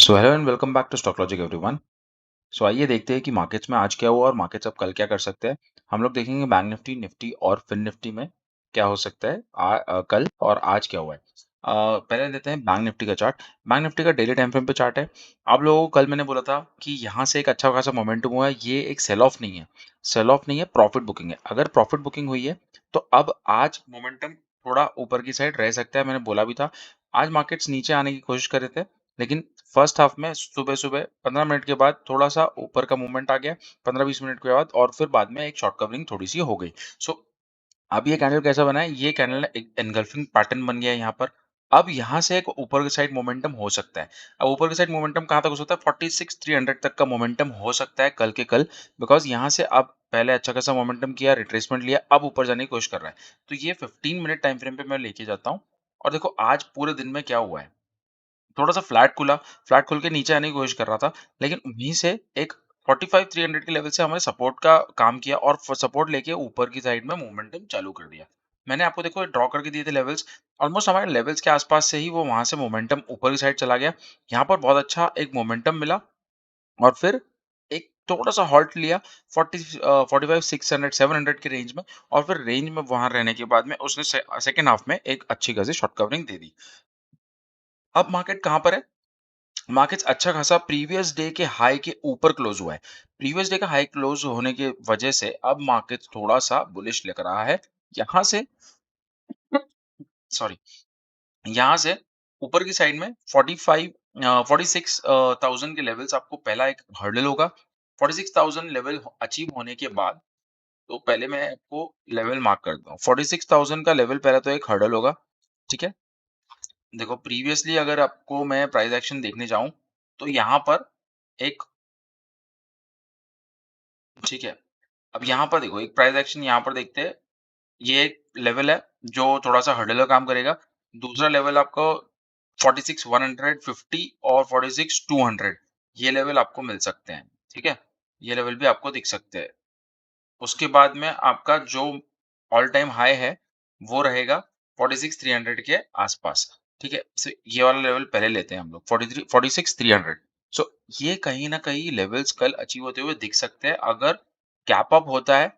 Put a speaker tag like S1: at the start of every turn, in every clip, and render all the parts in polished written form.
S1: So hello and welcome back to stock logic everyone. So आइए देखते हैं कि मार्केट्स में आज क्या हुआ और मार्केट्स अब कल क्या कर सकते हैं। हम लोग देखेंगे बैंक निफ्टी, निफ्टी और फिन निफ्टी में क्या हो सकता है कल और आज क्या हुआ है। पहले लेते हैं बैंक निफ्टी का चार्ट। बैंक निफ्टी का डेली टाइम फ्रेम पे चार्ट है। आप लोगों को कल मैंने बोला था कि यहाँ से एक अच्छा खासा मोमेंटम हुआ है, ये एक सेल ऑफ नहीं है। सेल ऑफ नहीं है, प्रॉफिट बुकिंग है। अगर प्रॉफिट बुकिंग हुई है तो अब आज मोमेंटम थोड़ा ऊपर की साइड रह सकता है। मैंने बोला भी था आज मार्केट्स नीचे आने की कोशिश कर रहे थे, लेकिन फर्स्ट हाफ में सुबह-सुबह 15 मिनट के बाद थोड़ा-सा ऊपर का मूवमेंट आ गया, 15-20 मिनट के बाद और फिर बाद में एक शॉर्ट कवरिंग थोड़ी-सी हो गई। सो अब ये कैंडल कैसा बना है? ये कैंडल एक एनगल्फिंग पैटर्न बन गया है यहाँ पर। अब यहाँ से एक ऊपर की साइड मोमेंटम हो सकता है। अब ऊपर की साइड मोमेंटम कहाँ तक हो सकता है? 46,300 तक का मोमेंटम हो सकता है कल के कल, बिकॉज़ यहाँ से अब पहले अच्छा खासा मोमेंटम किया, रिट्रेसमेंट लिया, अब ऊपर जाने की कोशिश कर रहा है। तो ये 15 मिनट टाइम फ्रेम पे मैं लेके जाता हूँ और देखो आज पूरे दिन में क्या हुआ है। थोड़ा-सा फ्लैट खुला, फ्लैट खुल के नीचे आने की कोशिश कर रहा था, लेकिन वहीं से एक 45,300 के लेवल से हमें सपोर्ट का काम किया और सपोर्ट लेके ऊपर की साइड में मोमेंटम चालू कर दिया। मैंने आपको देखो ड्रॉ करके दिए थे लेवल्स, ऑलमोस्ट हमारे लेवल्स के आसपास से ही वो वहाँ से मोमेंटम ऊपर की साइड चला गया। यहाँ पर बहुत अच्छा एक मोमेंटम मिला और फिर एक थोड़ा-सा हॉल्ट लिया 45 600 700 के रेंज में और फिर रेंज में वहाँ रहने के बाद में उसने सेकंड हाफ में एक अच्छी खासी शॉर्ट कवरिंग दे दी। अब मार्केट कहाँ पर है? मार्केट्स अच्छा खासा प्रीवियस डे के हाई के ऊपर क्लोज हुआ है। प्रीवियस डे का हाई क्लोज होने की वजह से अब मार्केट थोड़ा-सा बुलिश लग रहा है। यहाँ से सॉरी, यहाँ से ऊपर की साइड में 45 46 थाउज़ेंड के लेवल्स आपको पहला एक हर्डल होगा। 46,000 लेवल अचीव होने के बाद तो पहले मैं आपको लेवल मार्क करता हूँ। 46,000 का लेवल पहला तो एक हर्डल होगा, ठीक है? देखो प्रीवियसली अगर आपको मैं प्राइस एक्शन देखने जाऊँ, तो यहाँ पर एक ठीक है। अब यहाँ पर देखो एक प्राइस एक्शन यहाँ पर देखते हैं। ये एक लेवल है जो थोड़ा-सा हर्डल का काम करेगा। दूसरा लेवल आपको 46,150 और 46,200 ये लेवल आपको मिल सकते हैं, ठीक है? ये लेवल भी आपको दिख सकते हैं। उसके बाद में आपका जो ऑल टाइम हाई है, वो रहेगा 46,300 के आसपास, ठीक है? सो ये वाला लेवल पहले लेते हैं हम लोग 46,300। सो ये कहीं न कहीं लेवल्स कल अचीव होते हुए दिख सकते हैं अगर गैप अप होता है,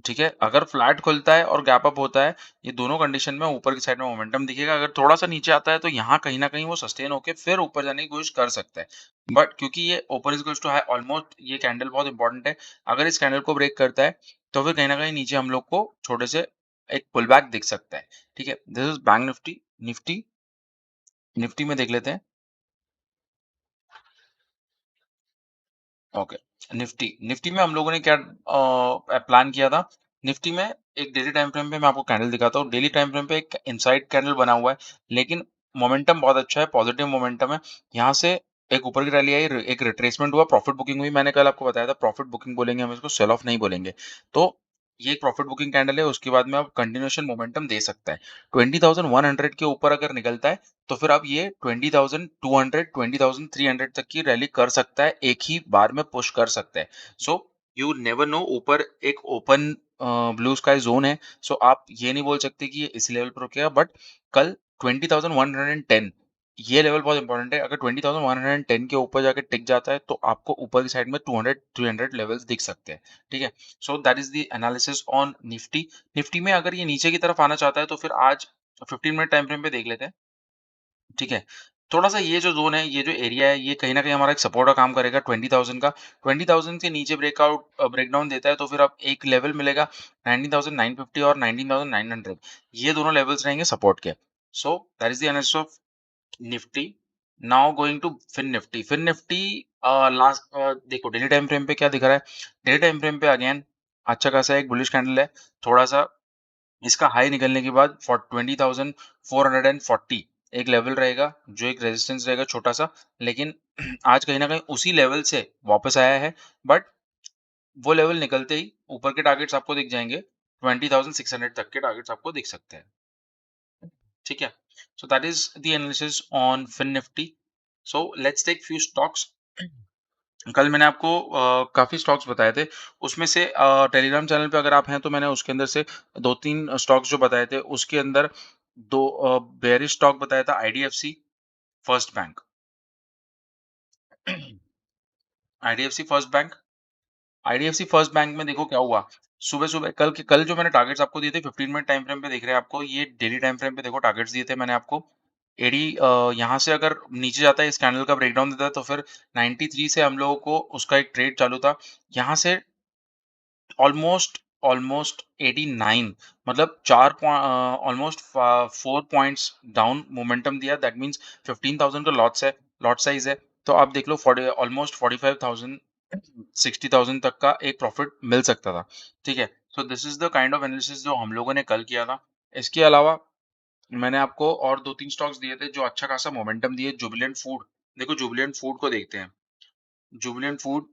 S1: ठीक है? अगर फ्लैट खुलता है और गैप अप होता है, ये दोनों कंडीशन में ऊपर की साइड में मोमेंटम दिखेगा। अगर थोड़ा-सा नीचे आता है तो यहाँ कहीं न कहीं वो सस्टेन होके फिर ऊपर जाने की कोशिश कर सकता है। बट क्योंकि ये open is equals to high almost ये कैंडल बहुत इंपॉर्टेंट है। अगर इस कैंडल को ब्रेक करता है, तो फिर कहीं न कहीं नीचे हम लोग को छोटे से एक पुल बैक दिख सकता है। ठीक है? This is bank Nifty. Nifty Nifty में देख लेते हैं। ओके, निफ्टी निफ्टी में हम लोगों ने क्या प्लान किया था। निफ्टी में एक डेली टाइम फ्रेम पे मैं आपको कैंडल दिखाता हूँ। डेली टाइम फ्रेम पे एक इनसाइड कैंडल बना हुआ है, लेकिन मोमेंटम बहुत अच्छा है, पॉजिटिव मोमेंटम है। यहाँ से एक ऊपर की रैली आई, एक रिट्रेसमेंट हुआ, प्रॉफिट बुकिंग हुई। मैंने कल आपको बताया था प्रॉफिट बुकिंग बोलेंगे हम इसको, सेल ऑफ नहीं बोलेंगे। तो ये एक प्रॉफिट बुकिंग कैंडल है, उसके बाद में आप कंटिन्यूएशन मोमेंटम दे सकता है। 20,100 के ऊपर अगर निकलता है तो फिर अब ये 20,200 20,300 तक की रैली कर सकता है, एक ही बार में पुश कर सकता है। सो यू नेवर नो, ऊपर एक ओपन ब्लू स्काई ज़ोन है। सो आप ये नहीं बोल सकते कि ये इस लेवल पर रुकेगा, बट कल 20,110 ये लेवल बहुत इंपॉर्टेंट है। अगर 20,110 के ऊपर जाके टिक जाता है, तो आपको ऊपर की साइड में 200-300 लेवल्स दिख सकते हैं, ठीक है? So that is the analysis on Nifty. Nifty में अगर ये नीचे की तरफ आना चाहता है, तो फिर आज 15 मिनट टाइम फ्रेम पे देख लेते हैं। ठीक है। थोड़ा-सा ये जो ज़ोन है, ये जो एरिया है, ये कहीं न कहीं हमारा एक सपोर्ट का काम करेगा 20,000 का। 20,000 से नीचे ब्रेकडाउन देता है तो फिर अब एक लेवल मिलेगा 19,950 और 19,900, ये दोनों लेवल्स रहेंगे सपोर्ट के। So that is the analysis of Nifty. Now going to FinNifty. FinNifty देखो डेली टाइम फ्रेम पे क्या दिख रहा है? डेली टाइम फ्रेम पे अगेन अच्छा खासा एक बुलिश कैंडल है। थोड़ा-सा इसका हाई निकलने के बाद फॉर 20,440 एक लेवल रहेगा, जो एक रेजिस्टेंस रहेगा छोटा-सा, लेकिन आज कहीं न कहीं उसी लेवल से वापस आया है, बट वो लेवल निकलते ही ऊपर के टारगेट्स आपको दिख जाएँगे, 20,600 तक के टारगेट्स आपको दिख सकते हैं। ठीक है? So that is the analysis on FinNifty. So let's take few stocks. कल मैंने आपको काफ़ी स्टॉक्स बताए थे, उसमें से टेलीग्राम चैनल पे अगर आप हैं तो मैंने उसके अंदर से 2-3 स्टॉक्स जो बताए थे, उसके अंदर 2 बेयरिश स्टॉक बताया था, IDFC, first bank. IDFC first bank. IDFC first bank में देखो क्या हुआ, सुबह-सुबह कल जो मैंने टारगेट्स आपको दिए थे 15 मिनट टाइम फ्रेम पे दिख रहे हैं आपको, ये डेली टाइम फ्रेम पे देखो टारगेट्स दिए थे मैंने आपको। एडी यहाँ से अगर नीचे जाता है, इस कैंडल का ब्रेकडाउन देता है तो फिर 93 से हम लोगों को उसका एक ट्रेड चालू था। यहाँ से ऑलमोस्ट ऑलमोस्ट 89 मतलब ऑलमोस्ट 4 पॉइंट्स डाउन मोमेंटम दिया, दैट मीन्स 15,000 का लॉट साइज़ है। तो आप देख लो 40 ऑलमोस्ट 45,000 60,000 तक का एक प्रॉफिट मिल सकता था, ठीक है? So this is the kind of analysis जो हम लोगों ने कल किया था। इसके अलावा मैंने आपको और 2-3 स्टॉक्स दिए थे जो अच्छा खासा मोमेंटम दिए। जुबिलेंट फूड, देखो जुबिलेंट फूड को देखते हैं। जुबिलेंट फूड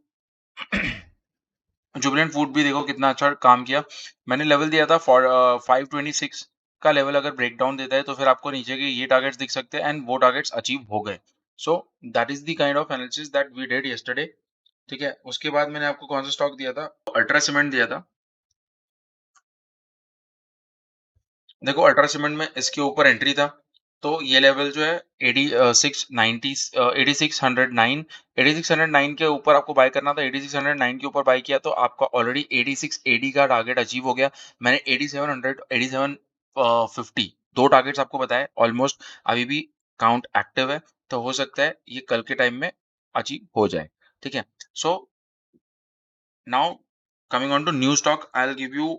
S1: जुबिलेंट फूड भी देखो कितना अच्छा काम किया। मैंने लेवल दिया था 526 का लेवल अगर ब्रेकडाउन देता है तो फिर आपको नीचे के ये टारगेट्स दिख सकते हैं एंड वो टारगेट्स अचीव हो गए। So that is the kind of analysis that we did yesterday, ठीक है? उसके बाद मैंने आपको कौन-सा स्टॉक दिया था? अल्ट्रा सीमेंट दिया था। देखो अल्ट्रा सीमेंट में इसके ऊपर एंट्री था, तो ये लेवल जो है 8609 8609 के ऊपर आपको बाय करना था। 8609 के ऊपर बाय किया तो आपका ऑलरेडी 8680 का टारगेट अचीव हो गया। मैंने 8700 8750 2 टारगेट्स आपको बताए, ऑलमोस्ट अभी भी काउंट एक्टिव है, तो हो सकता है ये कल के टाइम में अचीव हो जाए, ठीक है? सो Now, coming on to new stock, I'll give you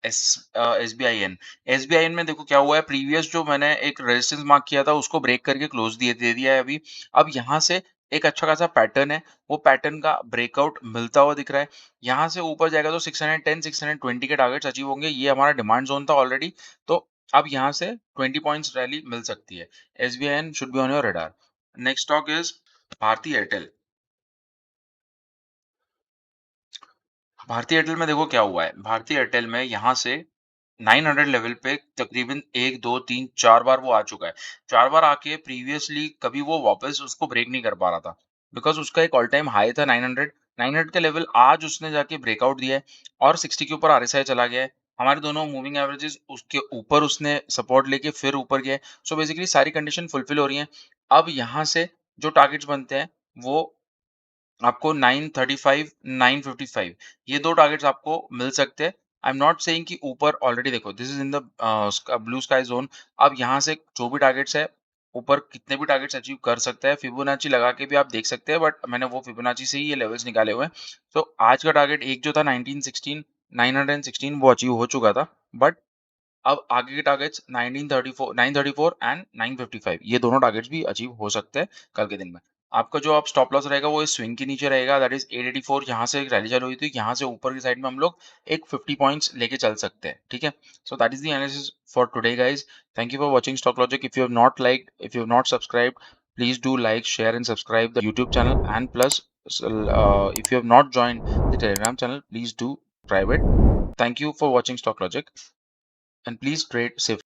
S1: SBIN। SBIN में देखो क्या हुआ है, प्रीवियस जो मैंने एक रेजिस्टेंस मार्क किया था उसको ब्रेक करके क्लोज दे दिया है अभी। अब यहाँ से एक अच्छा खासा पैटर्न है, वो पैटर्न का ब्रेकआउट मिलता हुआ दिख रहा है। यहाँ से ऊपर जाएगा तो 610 620 के टारगेट्स अचीव होंगे, ये हमारा डिमांड जोन था ऑलरेडी। तो अब यहाँ से 20 पॉइंट्स रैली मिल सकती है। SBIN should be on your radar. Next stock is Bharti Airtel. Bharti Airtel में देखो क्या हुआ है, भारती एयरटेल में यहाँ से 900 लेवल पे तकरीबन 1, 2, 3, 4 बार वो आ चुका है। 4 बार आके प्रीवियसली कभी वो वापस उसको ब्रेक नहीं कर पा रहा था। बिकॉज़ उसका एक ऑल टाइम हाई था 900, 900 का लेवल आज उसने जाके ब्रेकआउट दिया है और 60 के ऊपर आरएसआई चला गया है। हमारे दोनों मूविंग एवरेजेस उसके ऊपर उसने सपोर्ट लेके फिर ऊपर गया है। सो बेसिकली सारी कंडीशन फुलफिल हो रही हैं। अब यहाँ से जो टारगेट्स बनते हैं वो आपको 935, 955 ये 2 टारगेट्स आपको मिल सकते हैं। आई एम नॉट सेइंग कि ऊपर ऑलरेडी देखो this is in the blue sky zone. अब यहाँ से जो भी टारगेट्स है, ऊपर कितने भी टारगेट्स अचीव कर सकता है, फिबोनाची लगा के भी आप देख सकते हैं, बट मैंने वो फिबोनाची से ही ये लेवल्स निकाले हुए हैं। तो आज का टारगेट एक जो था 1916 916 वो अचीव हो चुका था। बट अब आगे के टारगेट्स 1934 934 एंड 955 ये दोनों टारगेट्स भी अचीव हो सकते हैं कल के दिन में। आपका जो अब स्टॉप लॉस रहेगा वो इस स्विंग के नीचे रहेगा, दैट इज 884। यहाँ से एक रैली चालू हुई थी, यहाँ से ऊपर की साइड में हम लोग एक 50 पॉइंट्स लेके चल सकते हैं, ठीक है? So that is the analysis for today guys. Thank you for watching stock logic. If you have not liked, if you have not subscribed, please do like, share and subscribe the YouTube channel and plus if you have not joined the telegram channel, please do subscribe it. Thank you for watching stock logic and please trade safe.